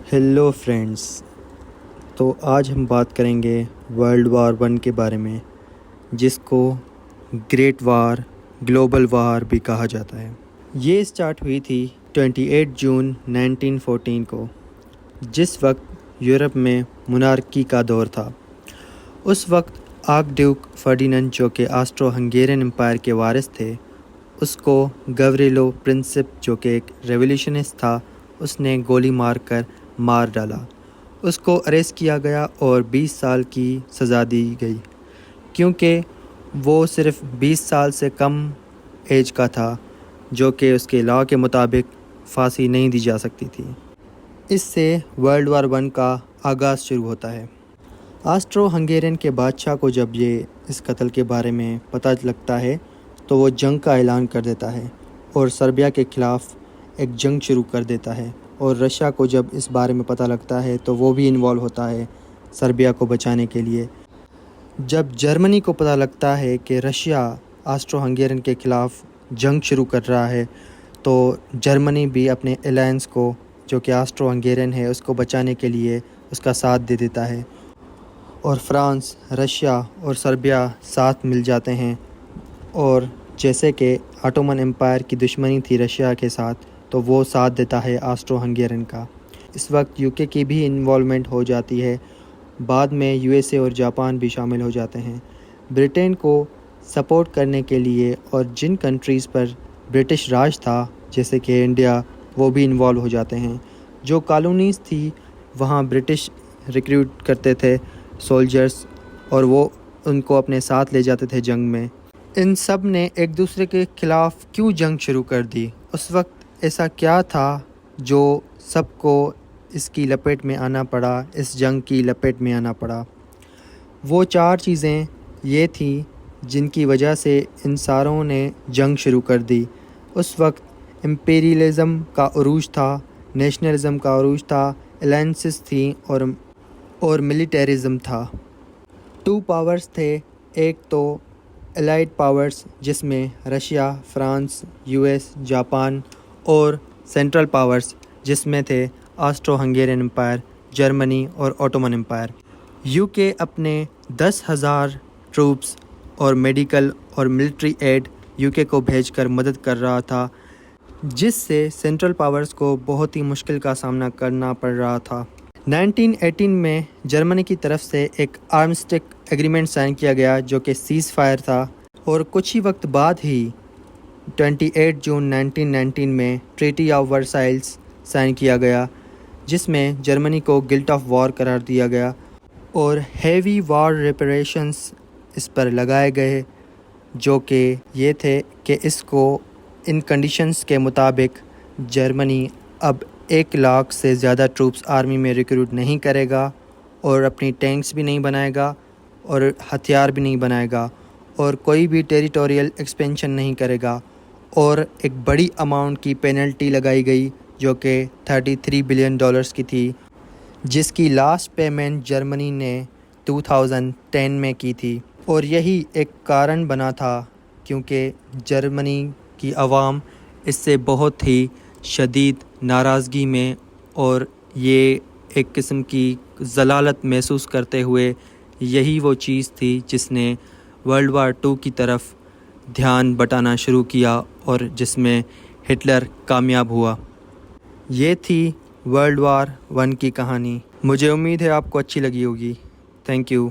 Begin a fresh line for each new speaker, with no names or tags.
Hello friends, تو آج ہم بات کریں گے ورلڈ وار 1 کے بارے میں، جس کو گریٹ وار، گلوبل وار بھی کہا جاتا ہے۔ یہ سٹارٹ ہوئی تھی 28 جون 1914 کو، جس وقت یورپ میں مونارکی کا دور تھا۔ اس وقت آرک ڈیوک فرڈیننڈ، جو کہ آسٹرو ہنگیرین امپائر کے وارث تھے، اس کو گاوریلو پرنسپ، جو کہ ایک ریولیوشنسٹ تھا، اس نے گولی مار کر مار ڈالا۔ اس کو اریسٹ کیا گیا اور 20 سال کی سزا دی گئی، کیونکہ وہ صرف 20 سال سے کم ایج کا تھا، جو کہ اس کے لاء کے مطابق پھانسی نہیں دی جا سکتی تھی۔ اس سے ورلڈ وار 1 کا آغاز شروع ہوتا ہے۔ آسٹرو ہنگیرین کے بادشاہ کو جب اس قتل کے بارے میں پتہ لگتا ہے تو وہ جنگ کا اعلان کر دیتا ہے اور سربیا کے خلاف ایک جنگ شروع کر دیتا ہے، اور رشیا کو جب اس بارے میں پتہ لگتا ہے تو وہ بھی انوالو ہوتا ہے سربیا کو بچانے کے لیے۔ جب جرمنی کو پتہ لگتا ہے کہ رشیا آسٹرو ہنگیرین کے خلاف جنگ شروع کر رہا ہے، تو جرمنی بھی اپنے الائنس کو، جو کہ آسٹرو ہنگیرین ہے، اس کو بچانے کے لیے اس کا ساتھ دے دیتا ہے، اور فرانس، رشیا اور سربیا ساتھ مل جاتے ہیں۔ اور جیسے کہ آٹومن امپائر کی دشمنی تھی رشیا کے ساتھ، تو وہ ساتھ دیتا ہے آسٹرو ہنگیرین کا۔ اس وقت UK کی بھی انوالومنٹ ہو جاتی ہے، بعد میں USA اور جاپان بھی شامل ہو جاتے ہیں برٹین کو سپورٹ کرنے کے لیے، اور جن کنٹریز پر برٹش راج تھا جیسے کہ انڈیا، وہ بھی انوالو ہو جاتے ہیں۔ جو کالونیز تھی وہاں برٹش ریکروٹ کرتے تھے سولجرز، اور وہ ان کو اپنے ساتھ لے جاتے تھے جنگ میں۔ ان سب نے ایک دوسرے کے خلاف کیوں جنگ شروع کر دی؟ اس وقت ایسا کیا تھا جو سب کو اس کی لپیٹ میں آنا پڑا، اس جنگ کی لپیٹ میں آنا پڑا؟ وہ 4 چیزیں یہ تھیں جن کی وجہ سے ان ساروں نے جنگ شروع کر دی۔ اس وقت امپیریلزم کا عروج تھا، نیشنلزم کا عروج تھا، الائنسز تھیں اور ملیٹریزم تھا۔ 2 پاورز تھے، ایک تو الائیڈ پاورز جس میں رشیا، فرانس، US، جاپان، اور سینٹرل پاورز جس میں تھے آسٹرو ہنگیرین امپائر، جرمنی اور آٹومن امپائر۔ UK اپنے 10,000 ٹروپس اور میڈیکل اور ملٹری ایڈ UK کو بھیج کر مدد کر رہا تھا، جس سے سینٹرل پاورز کو بہت ہی مشکل کا سامنا کرنا پڑ رہا تھا۔ 1918 میں جرمنی کی طرف سے ایک آرمسٹک ایگریمنٹ سائن کیا گیا، جو کہ سیز فائر تھا، اور کچھ ہی وقت بعد ہی 28 جون 1919 میں ٹریٹی آف ورسائلز سائن کیا گیا، جس میں جرمنی کو گلٹ آف وار قرار دیا گیا، اور ہیوی وار ریپریشنز اس پر لگائے گئے، جو کہ یہ تھے کہ اس کو ان کنڈیشنز کے مطابق جرمنی اب 1 لاکھ سے زیادہ ٹروپس آرمی میں ریکروٹ نہیں کرے گا، اور اپنی ٹینکس بھی نہیں بنائے گا، اور ہتھیار بھی نہیں بنائے گا، اور کوئی بھی ٹیریٹوریل ایکسپینشن نہیں کرے گا، اور ایک بڑی اماؤنٹ کی پینلٹی لگائی گئی جو کہ $33 بلین کی تھی، جس کی لاسٹ پیمنٹ جرمنی نے 2010 میں کی تھی۔ اور یہی ایک کارن بنا تھا کیونکہ جرمنی کی عوام اس سے بہت ہی شدید ناراضگی میں، اور یہ ایک قسم کی ضلالت محسوس کرتے ہوئے، یہی وہ چیز تھی جس نے ورلڈ وار 2 کی طرف دھیان بٹانا شروع کیا، اور جس میں ہٹلر کامیاب ہوا۔ یہ تھی ورلڈ وار 1 کی کہانی۔ مجھے امید ہے آپ کو اچھی لگی ہوگی۔ Thank you.